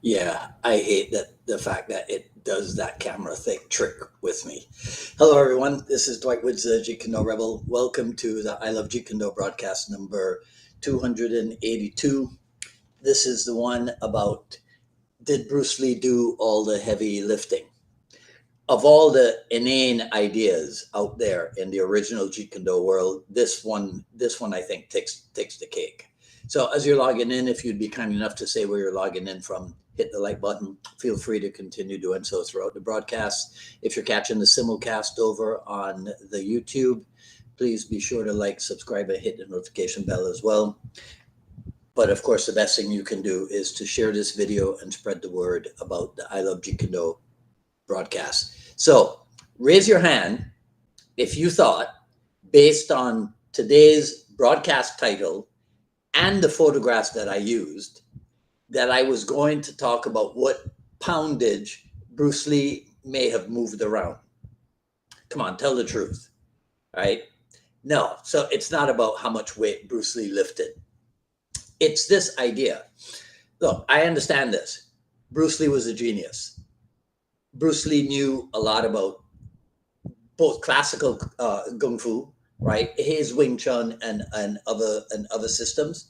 Yeah, I hate that the fact that it does that camera thing trick with me. Hello, everyone. This is Dwight Woods, the Jeet Kune Rebel. Welcome to the I Love Jeet Kune broadcast number 282. This is the one about, did Bruce Lee do all the heavy lifting? Of all the inane ideas out there in the original Jeet Kune world, this one I think takes the cake. So as you're logging in, if you'd be kind enough to say where you're logging in from, hit the like button. Feel free to continue doing so throughout the broadcast. If you're catching the simulcast over on the YouTube, please be sure to like, subscribe, and hit the notification bell as well. But of course, the best thing you can do is to share this video and spread the word about the I Love Jeet Kune broadcast. So raise your hand if you thought, based on today's broadcast title and the photographs that I used, that I was going to talk about what poundage Bruce Lee may have moved around. Come on, tell the truth, right? No, so it's not about how much weight Bruce Lee lifted. It's this idea. Look, I understand this. Bruce Lee was a genius. Bruce Lee knew a lot about both classical kung fu, right? His Wing Chun and other systems.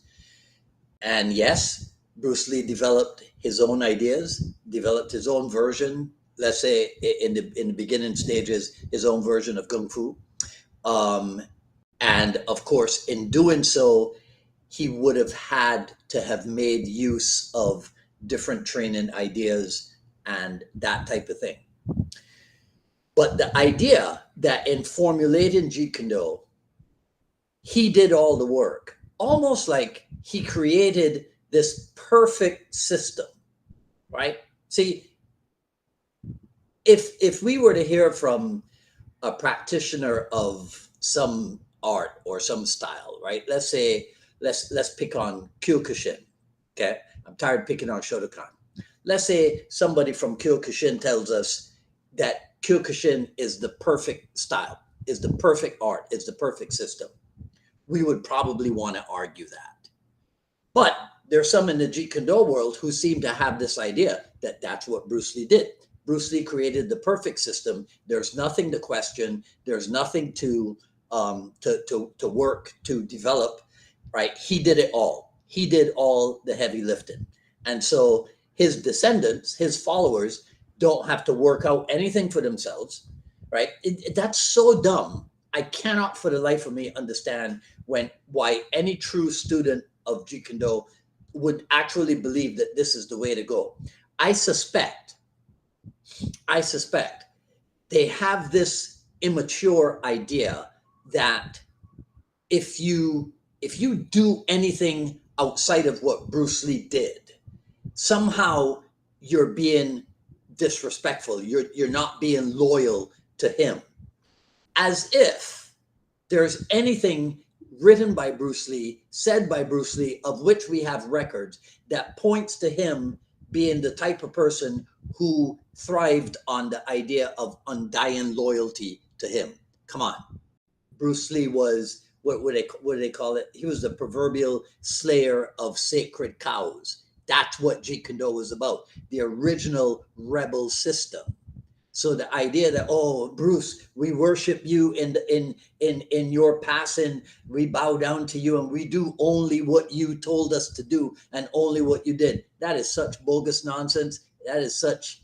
And yes, Bruce Lee developed his own ideas, developed his own version. Let's say in the beginning stages, his own version of kung fu. And of course, in doing so, he would have had to have made use of different training ideas and that type of thing. But the idea that in formulating Jeet Kune, he did all the work, almost like he created this perfect system, right? See, if we were to hear from a practitioner of some art or some style, right? Let's say, let's pick on Kyokushin, okay? I'm tired of picking on Shotokan. Let's say somebody from Kyokushin tells us that Kyokushin is the perfect style, is the perfect art, is the perfect system. We would probably want to argue that. But there's some in the Jeet Kune world who seem to have this idea that that's what Bruce Lee did. Bruce Lee created the perfect system. There's nothing to question. There's nothing to work, to develop, right? He did it all. He did all the heavy lifting. And so his descendants, his followers, don't have to work out anything for themselves, right? That's so dumb. I cannot for the life of me understand why any true student of Jeet Kune would actually believe that this is the way to go. I suspect they have this immature idea that if you do anything outside of what Bruce Lee did, somehow you're being disrespectful. You're not being loyal to him. As if there's anything written by Bruce Lee, said by Bruce Lee, of which we have records that points to him being the type of person who thrived on the idea of undying loyalty to him. Come on. Bruce Lee was, what do they call it? He was the proverbial slayer of sacred cows. That's what Jeet Kune was about, the original rebel system. So the idea that, oh, Bruce, we worship you in your passing, we bow down to you and we do only what you told us to do and only what you did. That is such bogus nonsense. That is such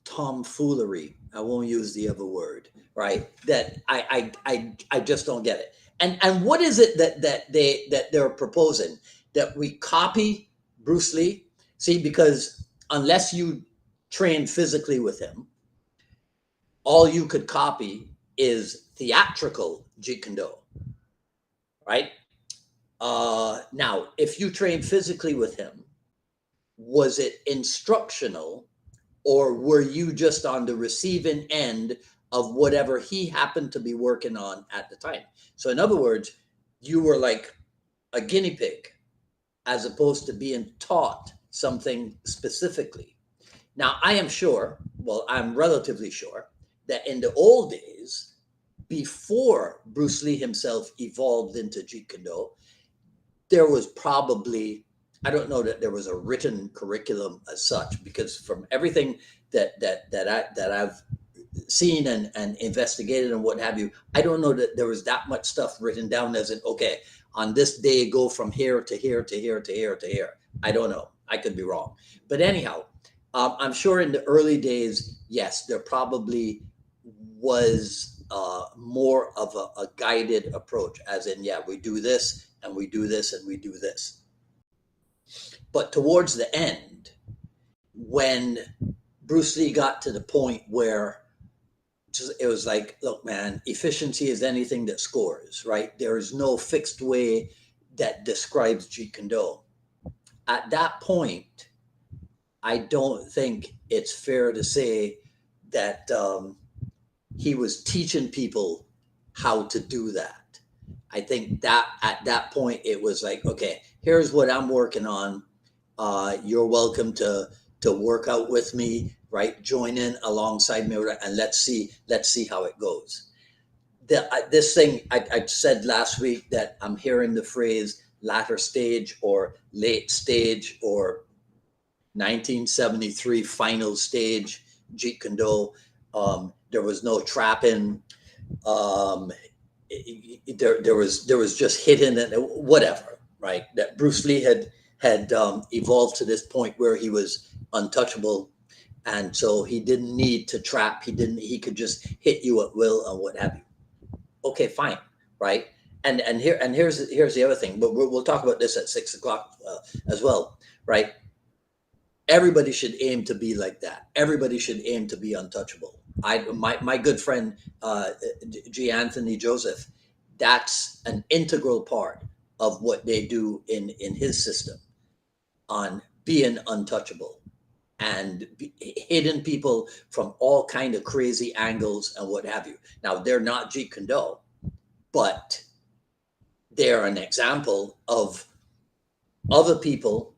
tomfoolery. I won't use the other word, right? That I just don't get it. And what is it that they're proposing? That we copy Bruce Lee? See, because unless you train physically with him, all you could copy is theatrical Jeet Kune, right? Now, if you train physically with him, was it instructional, or were you just on the receiving end of whatever he happened to be working on at the time? So in other words, you were like a guinea pig as opposed to being taught something specifically. Now, I am sure, well, I'm relatively sure that in the old days, before Bruce Lee himself evolved into Jeet Kune, there was probably I don't know that there was a written curriculum as such, because from everything that I've seen and investigated and what have you, I don't know that there was that much stuff written down as in, okay, on this day go from here to here to here to here to here. I don't know. I could be wrong. But anyhow, I'm sure in the early days, yes, there probably was more of a guided approach, as in, yeah, we do this and we do this and we do this. But towards the end, when Bruce Lee got to the point where it was like, look, man, efficiency is anything that scores, right? There is no fixed way that describes Jeet Kune Do. At that point, I don't think it's fair to say that he was teaching people how to do that. I think that at that point it was like, okay, here's what I'm working on. You're welcome to work out with me, right? Join in alongside me, and let's see how it goes. This thing I said last week, that I'm hearing the phrase latter stage or late stage or 1973 final stage Jeet Kune Do. There was no trapping. Um, there was just hidden and whatever, right? That Bruce Lee had evolved to this point where he was untouchable, and so he didn't need to trap. He could just hit you at will and what have you. Okay, fine, right? Here's the other thing, but we'll talk about this at 6 o'clock as well, right? Everybody should aim to be like that. Everybody should aim to be untouchable. My good friend G. Anthony Joseph, that's an integral part of what they do in his system on being untouchable and hitting people from all kind of crazy angles and what have you. Now they're not Jeet Kune Do, but they're an example of other people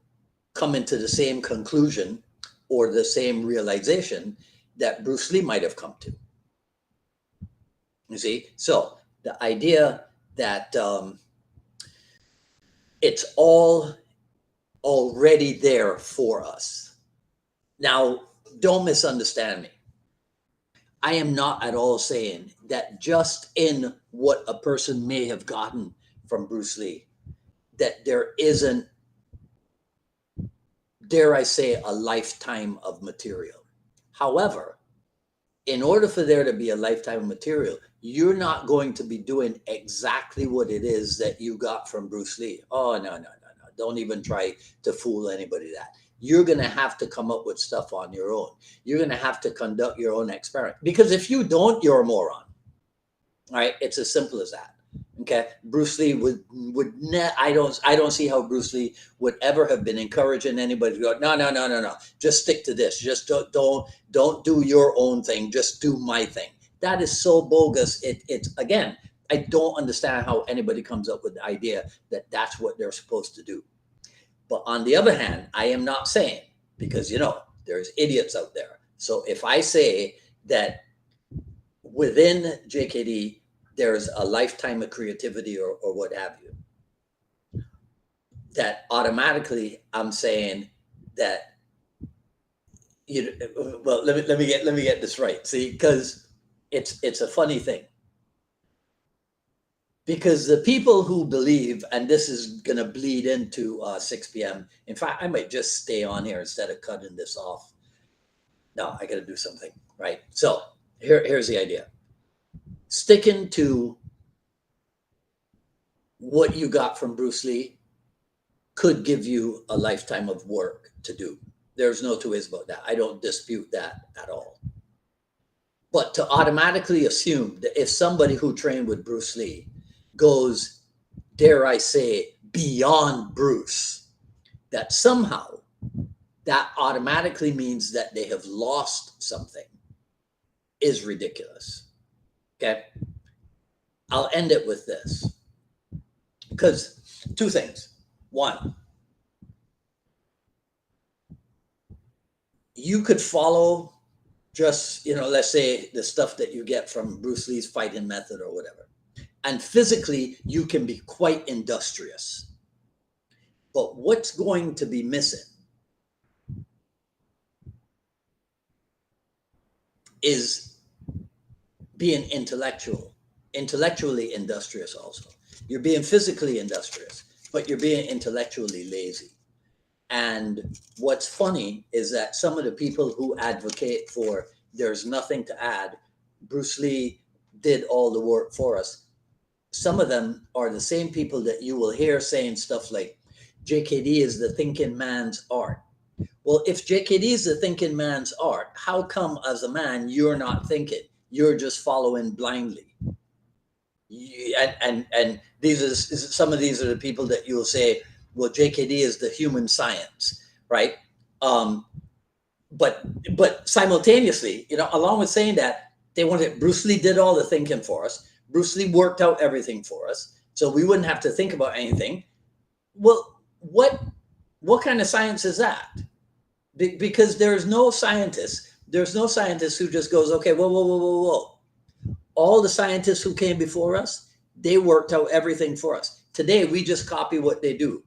coming to the same conclusion or the same realization that Bruce Lee might have come to. You see? So the idea that it's all already there for us. Now, don't misunderstand me. I am not at all saying that just in what a person may have gotten from Bruce Lee, that there isn't, dare I say, a lifetime of material. However, in order for there to be a lifetime of material, you're not going to be doing exactly what it is that you got from Bruce Lee. Oh, no. Don't even try to fool anybody that. You're going to have to come up with stuff on your own. You're going to have to conduct your own experiment. Because if you don't, you're a moron. All right? It's as simple as that. Okay, Bruce Lee I don't see how Bruce Lee would ever have been encouraging anybody to go, no. Just stick to this. Just don't do your own thing. Just do my thing. That is so bogus. It's again, I don't understand how anybody comes up with the idea that that's what they're supposed to do. But on the other hand, I am not saying, because there's idiots out there. So if I say that within JKD there's a lifetime of creativity or what have you, that automatically I'm saying that well, let me get this right. See, because it's a funny thing. Because the people who believe, and this is going to bleed into 6 p.m. In fact, I might just stay on here instead of cutting this off. No, I got to do something, right? So here's the idea. Sticking to what you got from Bruce Lee could give you a lifetime of work to do. There's no two ways about that. I don't dispute that at all. But to automatically assume that if somebody who trained with Bruce Lee goes, dare I say, beyond Bruce, that somehow that automatically means that they have lost something is ridiculous. Okay? I'll end it with this. Because two things. One, you could follow just, let's say the stuff that you get from Bruce Lee's fighting method or whatever. And physically, you can be quite industrious. But what's going to be missing is being intellectually industrious also. You're being physically industrious, but you're being intellectually lazy. And what's funny is that some of the people who advocate for there's nothing to add, Bruce Lee did all the work for us. Some of them are the same people that you will hear saying stuff like JKD is the thinking man's art. Well, if JKD is the thinking man's art, how come as a man you're not thinking? You're just following blindly. And these are some of these are the people that you'll say, well, JKD is the human science, right? Um, but simultaneously, along with saying that, they wanted Bruce Lee did all the thinking for us. Bruce Lee worked out everything for us, so we wouldn't have to think about anything. Well, what kind of science is that? Because there's no scientist who just goes, okay, whoa, whoa, whoa, whoa, whoa. All the scientists who came before us, they worked out everything for us. Today, we just copy what they do.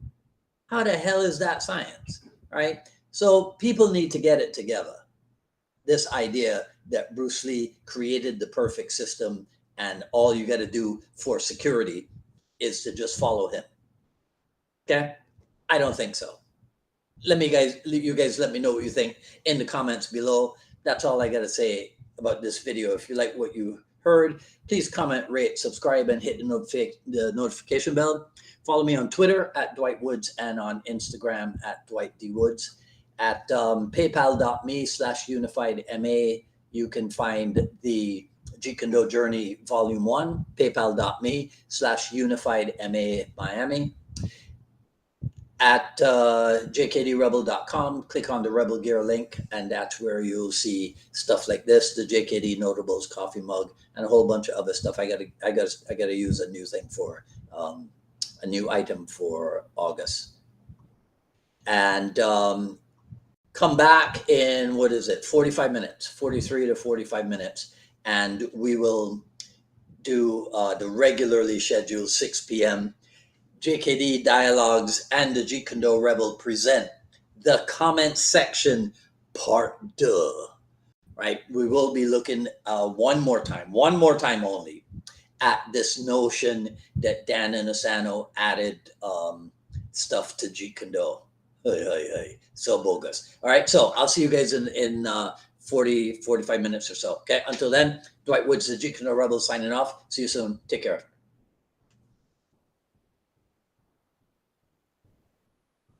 How the hell is that science, right? So people need to get it together. This idea that Bruce Lee created the perfect system and all you got to do for security is to just follow him. Okay? I don't think so. You guys let me know what you think in the comments below. That's all I got to say about this video. If you like what you heard, please comment, rate, subscribe, and hit the notification bell. Follow me on Twitter at Dwight Woods and on Instagram at Dwight D. Woods. At paypal.me/unifiedma, you can find the Jeet Kune Journey Volume 1, paypal.me/unifiedma Miami. At jkdrebel.com, click on the Rebel Gear link, and that's where you'll see stuff like this, the JKD Notables coffee mug, and a whole bunch of other stuff. I gotta use a new thing for a new item for August. And come back in 45 minutes, 43 to 45 minutes, and we will do the regularly scheduled 6 p.m. JKD Dialogues and the Jeet Kune Rebel present the comment section part 2. Right? We will be looking one more time only, at this notion that Dan and Asano added stuff to Jeet Kune. So bogus. All right, so I'll see you guys in 45 minutes or so. Okay, until then, Dwight Woods, the Jeet Kune Rebel, signing off. See you soon. Take care.